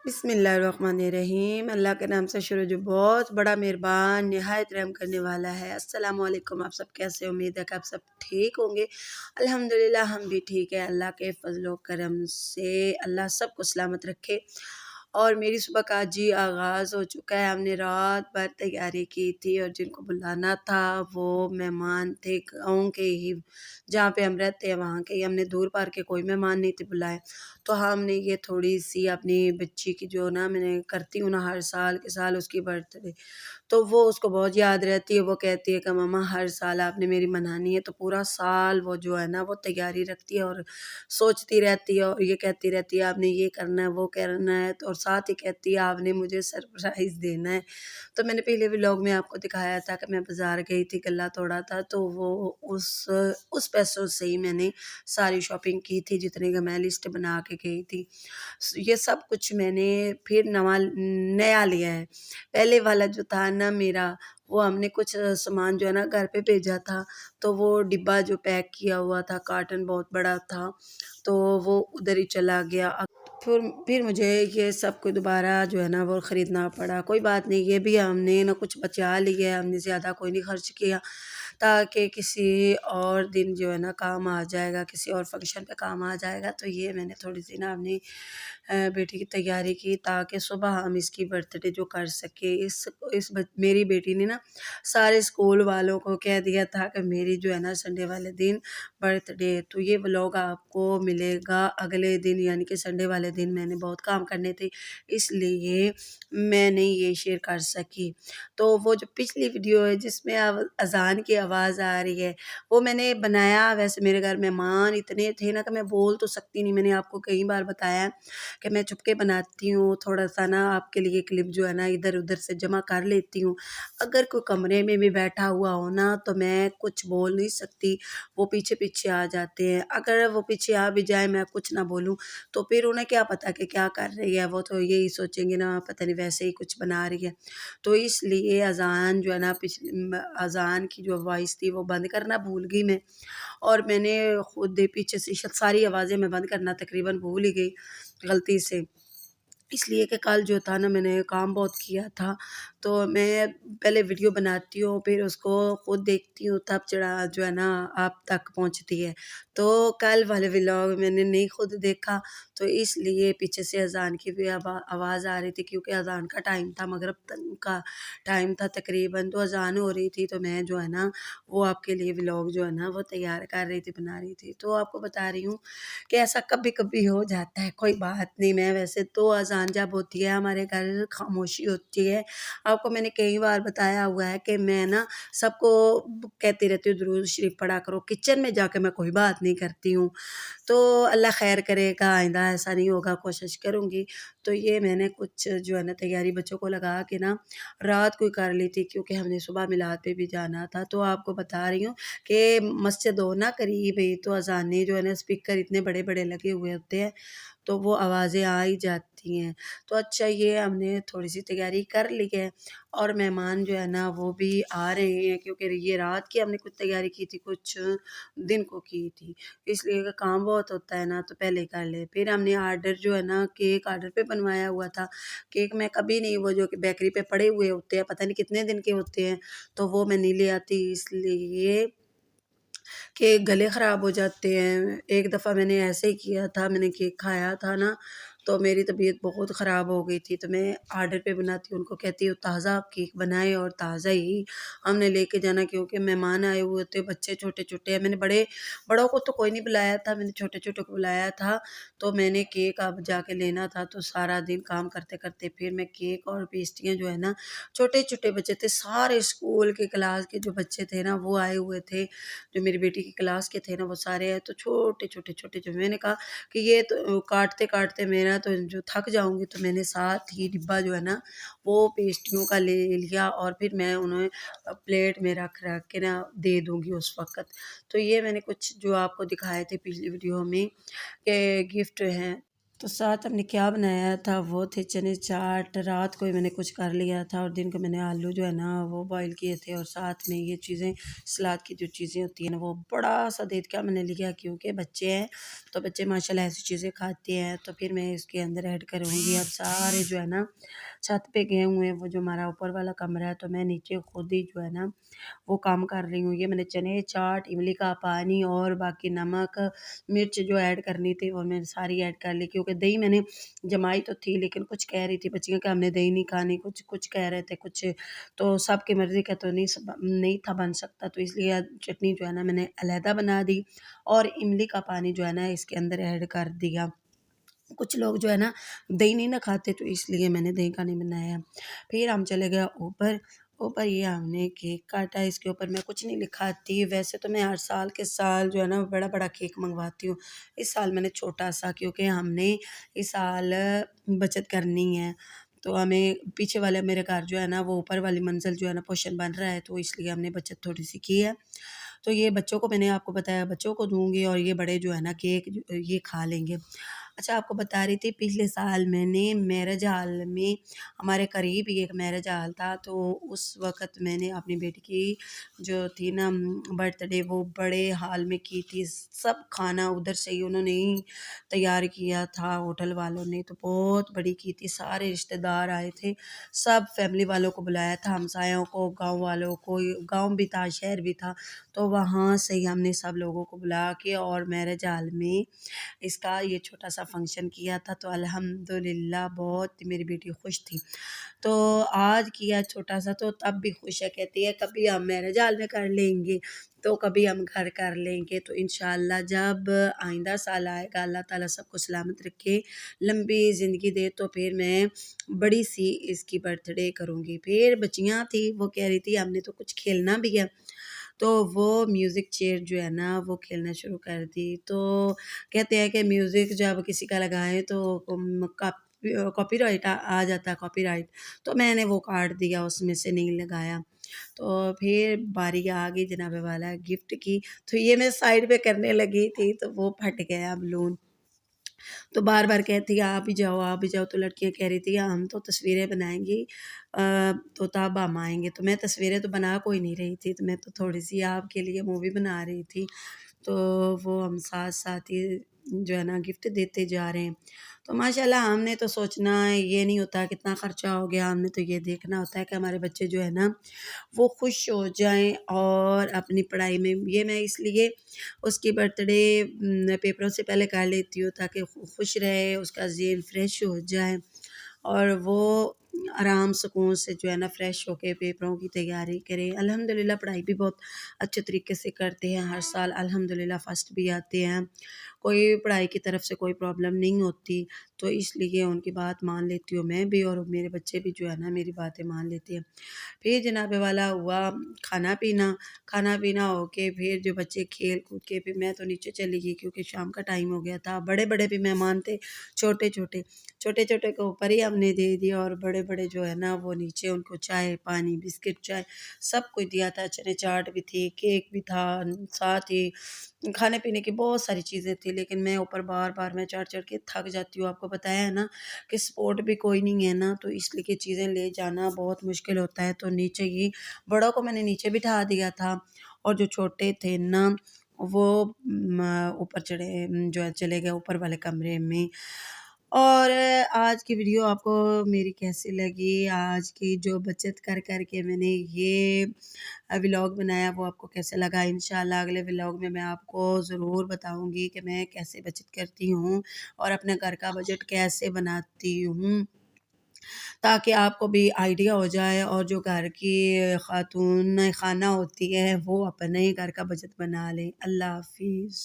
बिस्मिल्लाहिर्रहमानिर्रहीम। अल्लाह के नाम से शुरू जो बहुत बड़ा मेहरबान निहायत रहम करने वाला है। अस्सलाम वालेकुम। आप सब कैसे? उम्मीद है कि आप सब ठीक होंगे। अल्हम्दुलिल्लाह हम भी ठीक है। अल्लाह के फजलो करम से अल्लाह सबको सलामत रखे। और मेरी सुबह का आज ही आगाज़ हो चुका है। हमने रात भर तैयारी की थी और जिनको बुलाना था वो मेहमान थे गाँव के ही, जहाँ पे हम रहते हैं वहाँ के ही। हमने दूर पार के कोई मेहमान नहीं थे बुलाए। तो हमने ये थोड़ी-सी अपनी बच्ची की जो ना मैंने करती हूँ ना हर साल के साल उसकी बर्थडे, तो वो उसको बहुत याद रहती है। वो कहती है कि मम्मा हर साल आपने मेरी मनानी है, तो पूरा साल वो जो है ना वो तैयारी रखती है और सोचती रहती है और ये कहती रहती है आपने ये करना है, वो करना है, तो और साथ ही कहती है आपने मुझे सरप्राइज़ देना है। तो मैंने पहले व्लॉग में आपको दिखाया था कि मैं बाज़ार गई थी, गल्ला तोड़ा था, तो वो उस पैसों से ही मैंने सारी शॉपिंग की थी जितने का मैं लिस्ट बना के गई थी। ये सब कुछ मैंने फिर नया लिया है। पहले वाला जो था ना मेरा, वो हमने कुछ सामान जो है ना घर पे भेजा था, तो वो डिब्बा जो पैक किया हुआ था, कार्टन बहुत बड़ा था, तो वो उधर ही चला गया। फिर मुझे ये सब को दोबारा जो है ना वो ख़रीदना पड़ा। कोई बात नहीं, ये भी हमने ना कुछ बचा लिया है, हमने ज़्यादा कोई नहीं खर्च किया, ताकि किसी और दिन जो है ना काम आ जाएगा, किसी और फंक्शन पे काम आ जाएगा। तो ये मैंने थोड़ी-सी ना अपनी बेटी की तैयारी की ताकि सुबह हम इसकी बर्थडे जो कर सकें। मेरी बेटी ने ना सारे स्कूल वालों को कह दिया था कि मेरी जो है ना संडे वाले दिन बर्थडे है। तो ये व्लॉग आपको मिलेगा अगले दिन, यानी कि संडे वाले दिन मैंने बहुत काम करने थे, इसलिए मैं नहीं ये शेयर कर सकी। तो वो जो पिछली वीडियो है जिसमें अब अज़ान की आवाज़ आ रही है, वो मैंने बनाया। वैसे मेरे घर मेहमान इतने थे ना कि मैं बोल तो सकती नहीं। मैंने आपको कई बार बताया कि मैं चुपके बनाती हूँ, थोड़ा-सा ना आपके लिए क्लिप जो है ना इधर-उधर से जमा कर लेती हूँ। अगर कोई कमरे में भी बैठा हुआ हो ना तो मैं कुछ बोल नहीं सकती, वो पीछे-पीछे आ जाते हैं। अगर वो पीछे आ भी जाए मैं कुछ ना बोलूँ तो फिर उन्हें क्या पता कि क्या कर रही है, वो तो यही सोचेंगे ना पता नहीं वैसे ही कुछ बना रही है। तो इसलिए अज़ान जो है ना अज़ान की जो वॉइस थी वो बंद करना भूल गई मैं, और मैंने खुद ही पीछे से सारी आवाज़ें मैं बंद करना तकरीबन भूल ही गई गलती से। इसलिए कि कल जो था ना मैंने काम बहुत किया था, तो मैं पहले वीडियो बनाती हूँ, फिर उसको खुद देखती हूँ, तब चढ़ा जो है ना आप तक पहुँचती है। तो कल वाले व्लॉग मैंने नहीं खुद देखा, तो इसलिए पीछे से अज़ान की भी आवाज़ आ रही थी, क्योंकि अज़ान का टाइम था, मगरिब तक का टाइम था तकरीबन, तो अज़ान हो रही थी, तो मैं जो है ना वो आपके लिए व्लॉग जो है ना वो तैयार कर रही थी, बना रही थी। तो आपको बता रही हूँ कि ऐसा कभी-कभी हो जाता है, कोई बात नहीं। मैं वैसे तो अज़ान जब होती है हमारे घर खामोशी होती है। आपको मैंने कई बार बताया हुआ है कि मैं ना सबको कहती रहती हूँ दुरूद शरीफ पढ़ा करो, किचन में जाके मैं कोई बात नहीं करती हूँ। तो अल्लाह ख़ैर करेगा, आइंदा ऐसा नहीं होगा, कोशिश करूँगी। तो ये मैंने कुछ जो है ना तैयारी बच्चों को लगा के ना रात को ही कर ली थी, क्योंकि हमने सुबह मिलाद पे भी जाना था। तो आपको बता रही हूँ कि मस्जिद हो ना करीब ही, तो अज़ानें जो है ना स्पीकर इतने बड़े-बड़े लगे हुए होते हैं, तो वो आवाज़ें आ ही जाती हैं। तो अच्छा ये हमने थोड़ी-सी तैयारी कर ली है, और मेहमान जो है ना वो भी आ रहे हैं, क्योंकि ये रात की हमने कुछ तैयारी की थी, कुछ दिन को की थी। इसलिए कि काम बहुत होता है ना तो पहले ही कर ले। फिर हमने ऑर्डर जो है ना केक ऑर्डर पे बनवाया हुआ था। केक मैं कभी नहीं, वो जो कि बेकरी पे पड़े हुए होते हैं, पता नहीं कितने दिन के होते हैं, तो वो मैं नहीं ले आती, इसलिए कि गले ख़राब हो जाते हैं। एक दफ़ा मैंने ऐसे ही किया था, मैंने केक खाया था ना, तो मेरी तबीयत बहुत ख़राब हो गई थी। तो मैं ऑर्डर पे बनाती हूँ, उनको कहती हूँ ताज़ा केक बनाएँ और ताज़ा ही हमने लेके जाना, क्योंकि मेहमान आए हुए थे, बच्चे छोटे-छोटे हैं। मैंने बड़ों को तो कोई नहीं बुलाया था, मैंने छोटे-छोटे को बुलाया था। तो मैंने केक अब जाके लेना था, तो सारा दिन काम करते-करते फिर मैं केक और पेस्ट्रियाँ जो है ना, छोटे-छोटे बच्चे थे, सारे स्कूल के क्लास के जो बच्चे थे ना वो आए हुए थे। जो मेरी बेटी की क्लास के थे ना वो सारे आए, तो छोटे-छोटे जो मैंने कहा कि ये तो काटते-काटते मेरा तो जो थक जाऊँगी, तो मैंने साथ ही डिब्बा जो है ना वो पेस्ट्रियों का ले लिया, और फिर मैं उन्हें प्लेट में रख-रख के ना दे दूँगी उस वक़्त। तो ये मैंने कुछ जो आपको दिखाए थे पिछली वीडियो में कि गिफ्ट हैं। तो साथ हमने क्या बनाया था, वो थे चने चाट। रात को ही मैंने कुछ कर लिया था और दिन को मैंने आलू जो है ना वो बॉईल किए थे, और साथ में ये चीज़ें सलाद की जो चीज़ें होती हैं ना वो बड़ा सा देख क्या मैंने लिया, क्योंकि बच्चे हैं तो बच्चे माशाल्लाह ऐसी चीज़ें खाते हैं। तो फिर मैं इसके अंदर ऐड करूँगी। अब सारे जो है ना छत पे गए हुए हैं, वो जो हमारा ऊपर वाला कमरा है, तो मैं नीचे खुद ही जो है ना वो काम कर रही हूँ। ये मैंने चने चाट, इमली का पानी और बाकी नमक, मिर्च जो ऐड करनी थी वो मैंने सारी ऐड कर ली, क्योंकि दही मैंने जमाई तो थी, लेकिन कुछ कह रही थी बच्चियाँ कि हमने दही नहीं खानी, कुछ कुछ कह रहे थे कुछ, तो सबकी मर्ज़ी का तो नहीं था बन सकता, तो इसलिए चटनी जो है ना मैंने अलहदा बना दी और इमली का पानी जो है ना इसके अंदर ऐड कर दिया। कुछ लोग जो है ना दही नहीं ना खाते, तो इसलिए मैंने दही का नहीं बनाया। फिर हम चले गए ऊपर। ऊपर ये हमने केक काटा, इसके ऊपर मैं कुछ नहीं लिखाती, वैसे तो मैं हर साल के साल जो है ना बड़ा-बड़ा केक मँगवाती हूँ। इस साल मैंने छोटा-सा, क्योंकि हमने इस साल बचत करनी है। तो हमें पीछे वाले मेरे घर जो है ना वो ऊपर वाली मंज़िल जो है ना पोर्शन बन रहा है, तो इसलिए हमने बचत थोड़ी-सी की है। तो ये बच्चों को मैंने आपको बताया बच्चों को दूँगी, और ये बड़े जो है ना केक ये खा लेंगे। अच्छा, आपको बता रही थी पिछले साल मैंने मैरिज हॉल में, हमारे करीब ही एक मैरिज हॉल था, तो उस वक़्त मैंने अपनी बेटी की जो थी ना बर्थडे वो बड़े हॉल में की थी। सब खाना उधर से ही उन्होंने ही तैयार किया था, होटल वालों ने, तो बहुत बड़ी की थी। सारे रिश्तेदार आए थे, सब फैमिली वालों को बुलाया था, हमसायों को, गाँव वालों को, गाँव भी था, शहर भी था। तो वहाँ से ही हमने सब लोगों को बुला के और मैरिज हॉल में इसका ये छोटा-सा फ़ंक्शन किया था, तो अल्हम्दुलिल्लाह बहुत मेरी बेटी खुश थी। तो आज किया छोटा-सा तो तब भी खुश है, कहती है कभी हम मैरिज हॉल में कर लेंगे, तो कभी हम घर कर लेंगे। तो इंशाअल्लाह जब आइंदा साल आएगा, अल्लाह ताला सबको सलामत रखे, लंबी ज़िंदगी दे, तो फिर मैं बड़ी-सी इसकी बर्थडे करूँगी। फिर बच्चियाँ थी, वो कह रही थी हमने तो कुछ खेलना भी है। तो वो म्यूज़िक चेयर जो है ना वो खेलना शुरू कर दी। तो कहते हैं कि म्यूज़िक जब किसी का लगाएँ तो कॉपीराइट आ जाता है कॉपीराइट, तो मैंने वो काट दिया, उसमें से नहीं लगाया। तो फिर बारी आ गई जनाब वाला गिफ्ट की, तो ये मैं साइड पे करने लगी थी तो वो फट गया बलून। तो बार-बार कहती है आप भी जाओ, तो लड़कियाँ कह रही थी हम तो तस्वीरें बनाएँगी, तो तब हम आएँगे। तो मैं तस्वीरें तो बना कोई नहीं रही थी, तो मैं तो थोड़ी-सी आपके लिए मूवी बना रही थी। तो वो हम साथ-साथ ही जो है ना गिफ्ट देते जा रहे हैं। तो माशाल्लाह हमने तो सोचना है, ये नहीं होता कितना खर्चा हो गया, हमने तो ये देखना होता है कि हमारे बच्चे जो है ना वो खुश हो जाएँ और अपनी पढ़ाई में, ये मैं इसलिए उसकी बर्थडे पेपरों से पहले कर लेती हूँ ताकि खुश रहे, उसका ज़हन फ्रेश हो जाए और वो आराम सुकून से जो है ना फ्रेश होके पेपरों की तैयारी करे। अल्हम्दुलिल्लाह पढ़ाई भी बहुत अच्छे तरीके से करते हैं, हर साल अल्हम्दुलिल्लाह फर्स्ट भी आते हैं। कोई पढ़ाई की तरफ से कोई प्रॉब्लम नहीं होती, तो इसलिए उनकी बात मान लेती हूँ मैं भी, और मेरे बच्चे भी जो है ना मेरी बातें मान लेते हैं। फिर जनाब वाला हुआ खाना-पीना, खाना-पीना हो के फिर जो बच्चे खेल-कूद के फिर मैं तो नीचे चली गई, क्योंकि शाम का टाइम हो गया था। बड़े-बड़े भी मेहमान थे, छोटे-छोटे, छोटे-छोटे को ऊपर ही हमने दे दिया, और बड़े-बड़े जो है ना वो नीचे उनको चाय, पानी, बिस्किट, चाय सब कुछ दिया था। चने चाट भी थी, केक भी था, साथ ही खाने-पीने की बहुत सारी चीज़ें थी, लेकिन मैं ऊपर बार-बार मैं चढ़-चढ़ के थक जाती हूँ। आपको बताया है ना कि सपोर्ट भी कोई नहीं है ना, तो इसलिए कि चीज़ें ले जाना बहुत मुश्किल होता है, तो नीचे ही बड़ों को मैंने नीचे बिठा दिया था, और जो छोटे थे ना वो ऊपर जो है चले गए ऊपर वाले कमरे में। और आज की वीडियो आपको मेरी कैसी लगी? आज की जो बचत कर के मैंने ये व्लॉग बनाया वो आपको कैसा लगा? इंशाल्लाह अगले व्लॉग में मैं आपको ज़रूर बताऊँगी कि मैं कैसे बचत करती हूँ और अपने घर का बजट कैसे बनाती हूँ, ताकि आपको भी आइडिया हो जाए, और जो घर की खातून खाना होती है वो अपने ही घर का बजट बना लें। अल्लाह हाफ़िज़।